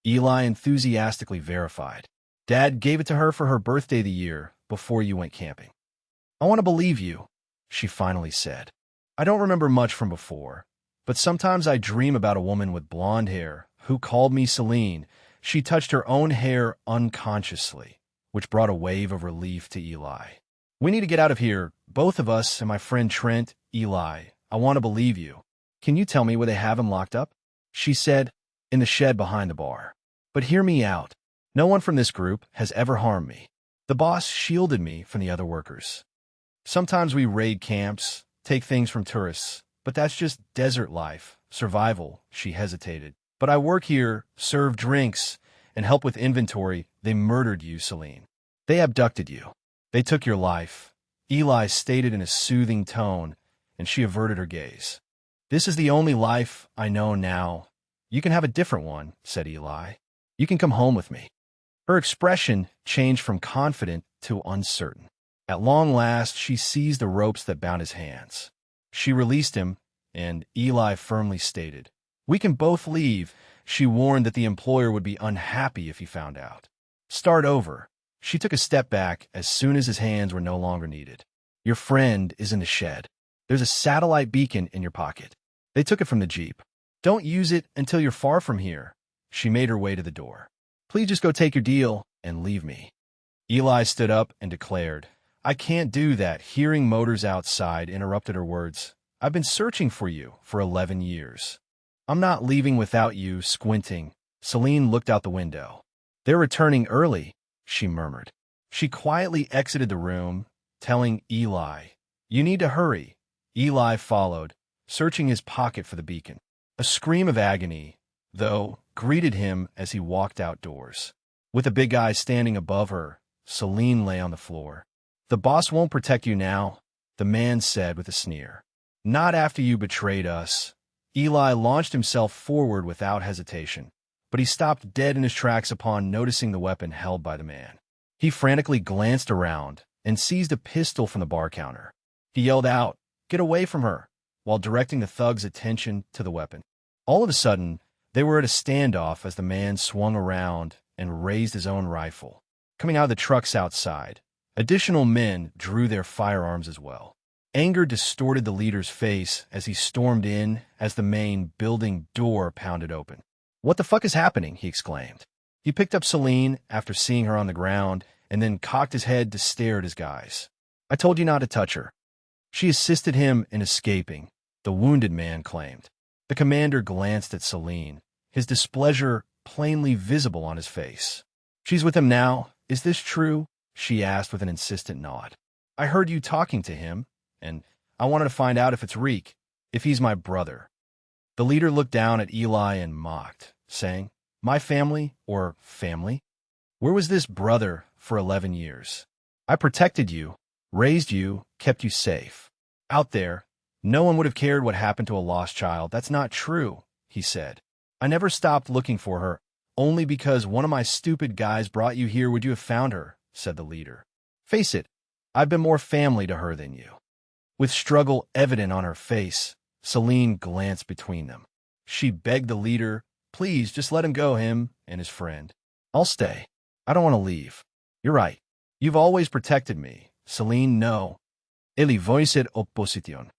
Eli enthusiastically verified. "Dad gave it to her for her birthday the year before you went camping." "I want to believe you," she finally said. "I don't remember much from before, but sometimes I dream about a woman with blonde hair who called me Celine." She touched her own hair unconsciously, which brought a wave of relief to Eli. "We need to get out of here, both of us and my friend Trent." "Eli, I want to believe you. Can you tell me where they have him locked up?" she said. "In the shed behind the bar. But hear me out. No one from this group has ever harmed me. The boss shielded me from the other workers. Sometimes we raid camps, take things from tourists, but that's just desert life, survival." She hesitated. "But I work here, serve drinks, and help with inventory. They murdered you, Celine. They abducted you. They took your life." Eli stated in a soothing tone, and she averted her gaze. "This is the only life I know now. You can have a different one," said Eli. "You can come home with me." Her expression changed from confident to uncertain. At long last, she seized the ropes that bound his hands. She released him, and Eli firmly stated, "We can both leave." She warned that the employer would be unhappy if he found out. "Start over." She took a step back as soon as his hands were no longer needed. "Your friend is in the shed. There's a satellite beacon in your pocket. They took it from the Jeep. Don't use it until you're far from here." She made her way to the door. "Please just go take your deal and leave me." Eli stood up and declared, "I can't do that." Hearing motors outside interrupted her words. "I've been searching for you for 11 years. I'm not leaving without you." Squinting, Celine looked out the window. "They're returning early," she murmured. She quietly exited the room, telling Eli, "You need to hurry." Eli followed, searching his pocket for the beacon. A scream of agony, though, greeted him as he walked outdoors. With the big guy standing above her, Celine lay on the floor. "The boss won't protect you now," the man said with a sneer. "Not after you betrayed us." Eli launched himself forward without hesitation, but he stopped dead in his tracks upon noticing the weapon held by the man. He frantically glanced around and seized a pistol from the bar counter. He yelled out, "Get away from her," while directing the thug's attention to the weapon. All of a sudden, they were at a standoff as the man swung around and raised his own rifle. Coming out of the trucks outside, additional men drew their firearms as well. Anger distorted the leader's face as he stormed in as the main building door pounded open. "What the fuck is happening?" he exclaimed. He picked up Celine after seeing her on the ground and then cocked his head to stare at his guys. "I told you not to touch her." She assisted him in escaping, the wounded man claimed. The commander glanced at Celine, his displeasure plainly visible on his face. "She's with him now. Is this true?" she asked with an insistent nod. "I heard you talking to him, and I wanted to find out if it's Reek, if he's my brother." The leader looked down at Eli and mocked, saying, "My family, or family? Where was this brother for 11 years? I protected you, raised you, kept you safe. Out there, no one would have cared what happened to a lost child. That's not true," he said. "I never stopped looking for her, only because one of my stupid guys brought you here. Would you have found her?" said the leader. "Face it, I've been more family to her than you." With struggle evident on her face, Celine glanced between them. She begged the leader, "Please, just let him go, him and his friend. I'll stay. I don't want to leave. You're right. You've always protected me. Celine, no." Eli voiced opposition.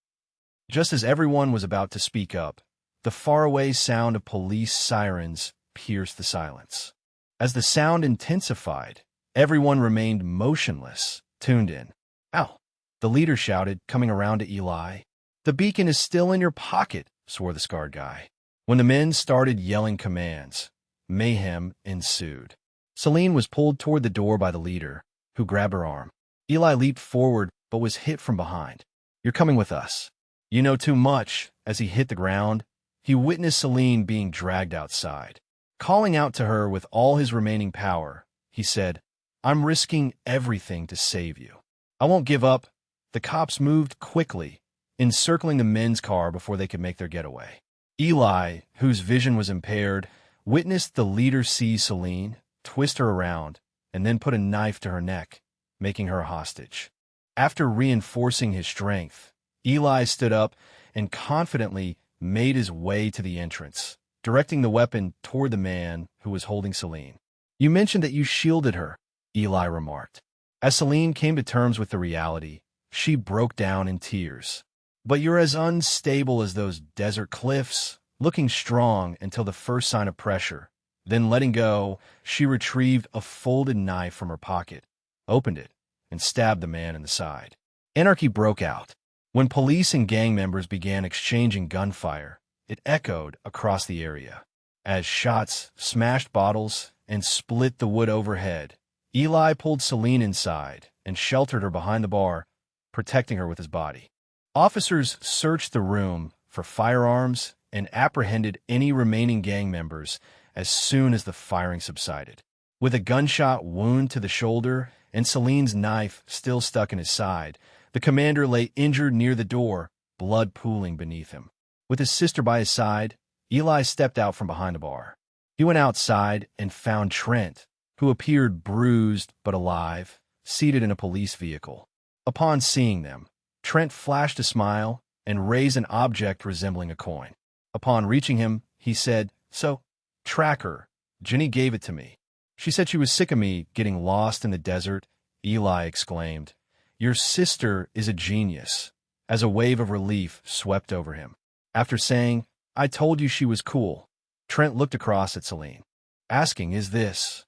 Just as everyone was about to speak up, the faraway sound of police sirens pierced the silence. As the sound intensified, everyone remained motionless, tuned in. "Ow!" the leader shouted, coming around to Eli. "The beacon is still in your pocket," swore the scarred guy. When the men started yelling commands, mayhem ensued. Celine was pulled toward the door by the leader, who grabbed her arm. Eli leaped forward, but was hit from behind. "You're coming with us. You know too much." As he hit the ground, he witnessed Celine being dragged outside. Calling out to her with all his remaining power, he said, "I'm risking everything to save you. I won't give up." The cops moved quickly, encircling the men's car before they could make their getaway. Eli, whose vision was impaired, witnessed the leader seize Celine, twist her around, and then put a knife to her neck, making her a hostage. After reinforcing his strength, Eli stood up and confidently made his way to the entrance, directing the weapon toward the man who was holding Celine. "You mentioned that you shielded her," Eli remarked. As Celine came to terms with the reality, she broke down in tears. "But you're as unstable as those desert cliffs," looking strong until the first sign of pressure. Then letting go, she retrieved a folded knife from her pocket, opened it, and stabbed the man in the side. Anarchy broke out. When police and gang members began exchanging gunfire, it echoed across the area. As shots smashed bottles and split the wood overhead, Eli pulled Celine inside and sheltered her behind the bar, protecting her with his body. Officers searched the room for firearms and apprehended any remaining gang members as soon as the firing subsided. With a gunshot wound to the shoulder and Celine's knife still stuck in his side, the commander lay injured near the door, blood pooling beneath him. With his sister by his side, Eli stepped out from behind the bar. He went outside and found Trent, who appeared bruised but alive, seated in a police vehicle. Upon seeing them, Trent flashed a smile and raised an object resembling a coin. Upon reaching him, he said, "So, track her. Jenny gave it to me. She said she was sick of me getting lost in the desert." Eli exclaimed, "Your sister is a genius," as a wave of relief swept over him. After saying, "I told you she was cool," Trent looked across at Celine, asking, "Is this?"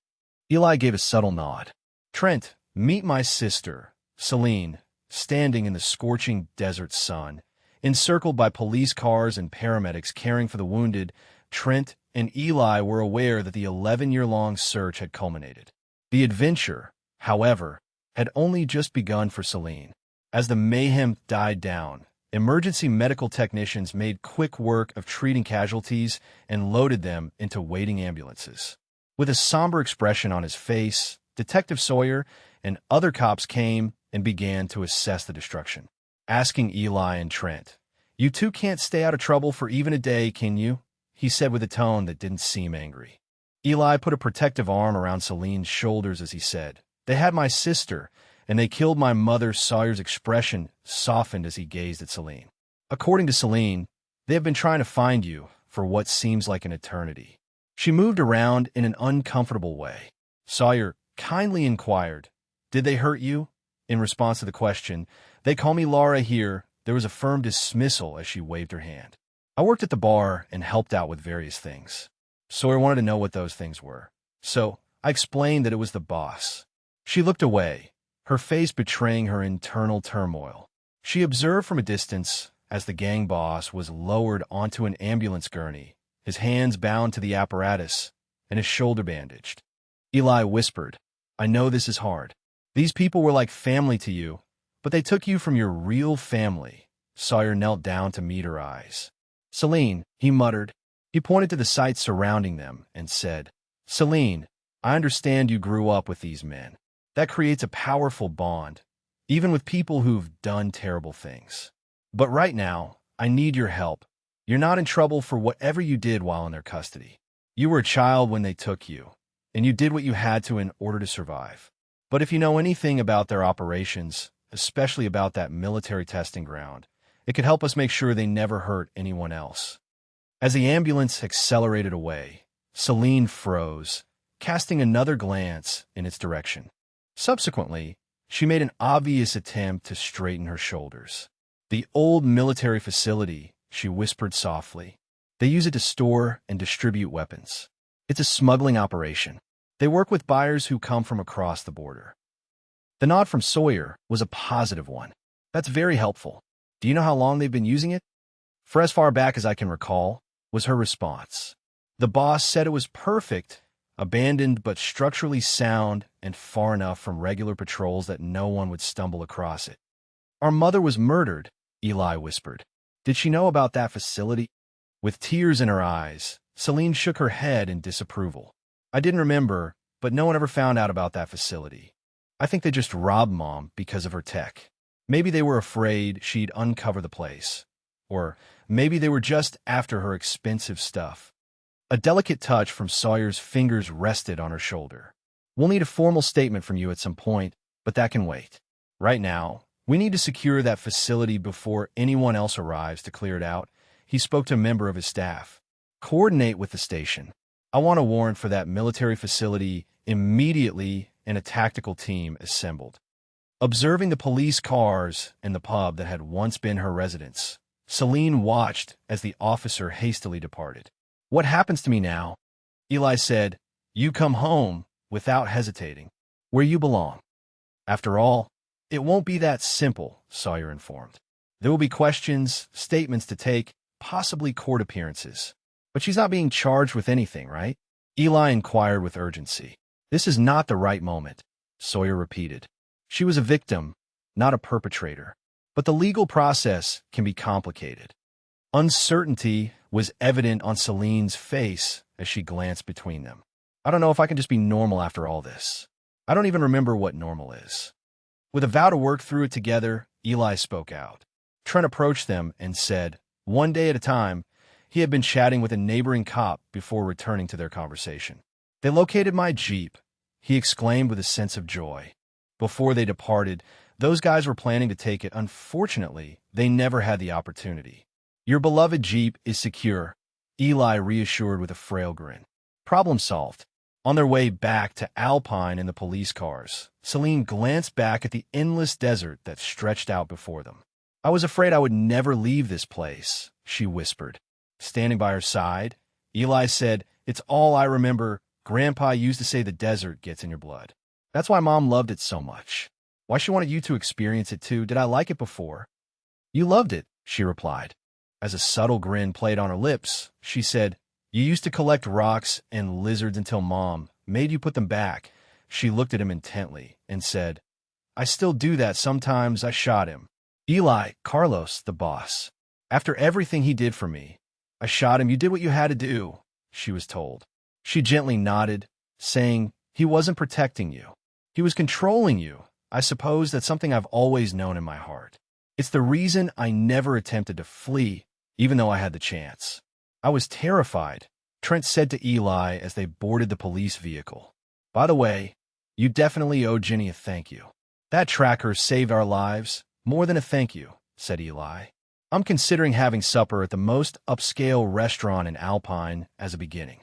Eli gave a subtle nod. "Trent, meet my sister, Celine," standing in the scorching desert sun, encircled by police cars and paramedics caring for the wounded. Trent and Eli were aware that the 11-year-long search had culminated. The adventure, however, had only just begun for Celine. As the mayhem died down, emergency medical technicians made quick work of treating casualties and loaded them into waiting ambulances. With a somber expression on his face, Detective Sawyer and other cops came and began to assess the destruction, asking Eli and Trent, "You two can't stay out of trouble for even a day, can you?" he said with a tone that didn't seem angry. Eli put a protective arm around Celine's shoulders as he said, "They had my sister, and they killed my mother." Sawyer's expression softened as he gazed at Celine. "According to Celine, they have been trying to find you for what seems like an eternity." She moved around in an uncomfortable way. Sawyer kindly inquired, "Did they hurt you?" In response to the question, "They call me Laura here," there was a firm dismissal as she waved her hand. "I worked at the bar and helped out with various things." Sawyer wanted to know what those things were, so I explained that it was the boss. She looked away, her face betraying her internal turmoil. She observed from a distance as the gang boss was lowered onto an ambulance gurney, his hands bound to the apparatus and his shoulder bandaged. Eli whispered, "I know this is hard. These people were like family to you, but they took you from your real family." Sawyer knelt down to meet her eyes. "Celine," he muttered. He pointed to the sights surrounding them and said, "Celine, I understand you grew up with these men. That creates a powerful bond, even with people who've done terrible things. But right now, I need your help. You're not in trouble for whatever you did while in their custody. You were a child when they took you, and you did what you had to in order to survive. But if you know anything about their operations, especially about that military testing ground, it could help us make sure they never hurt anyone else." As the ambulance accelerated away, Celine froze, casting another glance in its direction. Subsequently, she made an obvious attempt to straighten her shoulders. "The old military facility," she whispered softly. "They use it to store and distribute weapons. It's a smuggling operation. They work with buyers who come from across the border." The nod from Sawyer was a positive one. "That's very helpful. Do you know how long they've been using it?" "For as far back as I can recall," was her response. "The boss said it was perfect, abandoned but structurally sound and far enough from regular patrols that no one would stumble across it." "Our mother was murdered," Eli whispered. "Did she know about that facility?" With tears in her eyes, Celine shook her head in disapproval. "I didn't remember, but no one ever found out about that facility. I think they just robbed Mom because of her tech. Maybe they were afraid she'd uncover the place. Or maybe they were just after her expensive stuff." A delicate touch from Sawyer's fingers rested on her shoulder. "We'll need a formal statement from you at some point, but that can wait. Right now, we need to secure that facility before anyone else arrives to clear it out." He spoke to a member of his staff. "Coordinate with the station. I want a warrant for that military facility immediately," and a tactical team assembled. Observing the police cars and the pub that had once been her residence, Celine watched as the officer hastily departed. "What happens to me now?" Eli said, "You come home," without hesitating, "where you belong." "After all, it won't be that simple," Sawyer informed. "There will be questions, statements to take, possibly court appearances. But she's not being charged with anything, right?" Eli inquired with urgency. "This is not the right moment," Sawyer repeated. "She was a victim, not a perpetrator. But the legal process can be complicated." Uncertainty was evident on Celine's face as she glanced between them. "I don't know if I can just be normal after all this. I don't even remember what normal is." With a vow to work through it together, Eli spoke out. Trent approached them and said, one day at a time, he had been chatting with a neighboring cop before returning to their conversation. "They located my Jeep," he exclaimed with a sense of joy. "Before they departed, those guys were planning to take it. Unfortunately, they never had the opportunity. Your beloved Jeep is secure," Eli reassured with a frail grin. Problem solved. On their way back to Alpine in the police cars, Celine glanced back at the endless desert that stretched out before them. "I was afraid I would never leave this place," she whispered. Standing by her side, Eli said, "It's all I remember. Grandpa used to say the desert gets in your blood. That's why Mom loved it so much. Why she wanted you to experience it too. Did I like it before?" "You loved it," she replied. As a subtle grin played on her lips, she said, "You used to collect rocks and lizards until Mom made you put them back." She looked at him intently and said, "I still do that sometimes. I shot him. Eli, Carlos, the boss. After everything he did for me, I shot him. You did what you had to do," she was told. She gently nodded, saying, "He wasn't protecting you. He was controlling you. I suppose that's something I've always known in my heart. It's the reason I never attempted to flee, even though I had the chance. I was terrified, Trent said to Eli as they boarded the police vehicle. By the way, you definitely owe Ginny a thank you. That tracker saved our lives. More than a thank you, said Eli. I'm considering having supper at the most upscale restaurant in Alpine as a beginning.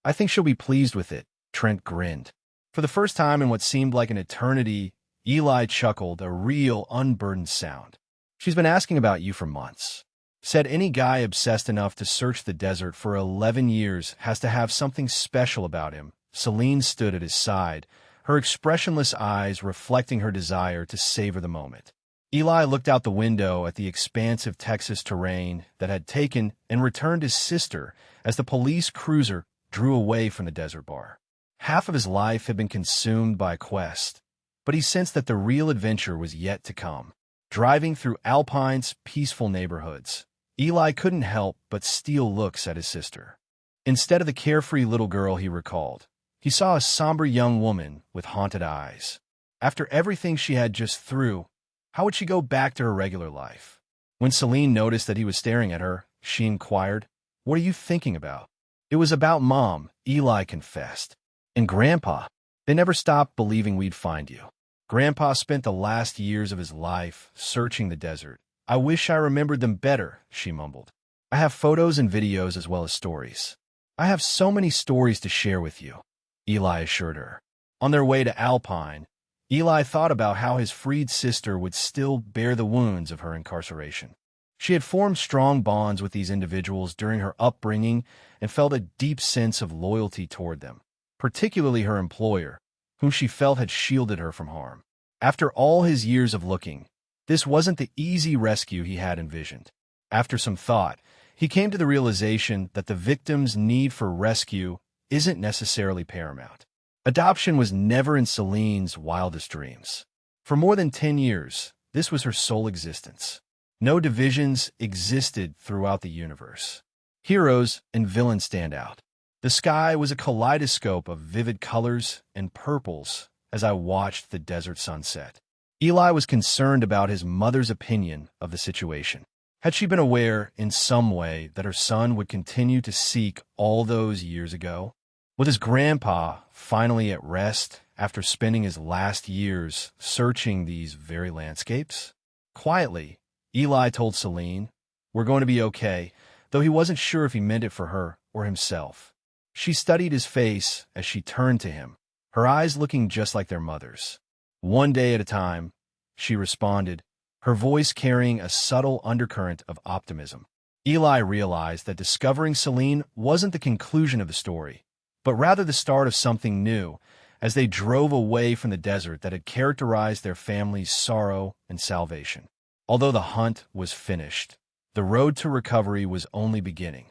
I think she'll be pleased with it, Trent grinned. For the first time in what seemed like an eternity, Eli chuckled, a real, unburdened sound. She's been asking about you for months. Said any guy obsessed enough to search the desert for 11 years has to have something special about him. Celine stood at his side, her expressionless eyes reflecting her desire to savor the moment. Eli looked out the window at the expansive Texas terrain that had taken and returned his sister as the police cruiser drew away from the desert bar. Half of his life had been consumed by a quest, but he sensed that the real adventure was yet to come. Driving through Alpine's peaceful neighborhoods, Eli couldn't help but steal looks at his sister. Instead of the carefree little girl he recalled, he saw a somber young woman with haunted eyes. After everything she had just through, how would she go back to her regular life? When Celine noticed that he was staring at her, she inquired, "What are you thinking about?" "It was about Mom," Eli confessed. "And Grandpa. They never stopped believing we'd find you. Grandpa spent the last years of his life searching the desert. I wish I remembered them better," she mumbled. "I have photos and videos as well as stories. I have so many stories to share with you," Eli assured her. On their way to Alpine, Eli thought about how his freed sister would still bear the wounds of her incarceration. She had formed strong bonds with these individuals during her upbringing and felt a deep sense of loyalty toward them, particularly her employer, whom she felt had shielded her from harm. After all his years of looking, this wasn't the easy rescue he had envisioned. After some thought, he came to the realization that the victim's need for rescue isn't necessarily paramount. Adoption was never in Celine's wildest dreams. For more than 10 years, this was her sole existence. No divisions existed throughout the universe. Heroes and villains stand out. The sky was a kaleidoscope of vivid colors and purples as I watched the desert sunset. Eli was concerned about his mother's opinion of the situation. Had she been aware in some way that her son would continue to seek all those years ago? With his grandpa finally at rest after spending his last years searching these very landscapes? Quietly, Eli told Celine, "We're going to be okay," though he wasn't sure if he meant it for her or himself. She studied his face as she turned to him, her eyes looking just like their mother's. "One day at a time," she responded, her voice carrying a subtle undercurrent of optimism. Eli realized that discovering Celine wasn't the conclusion of the story, but rather the start of something new as they drove away from the desert that had characterized their family's sorrow and salvation. Although the hunt was finished, the road to recovery was only beginning.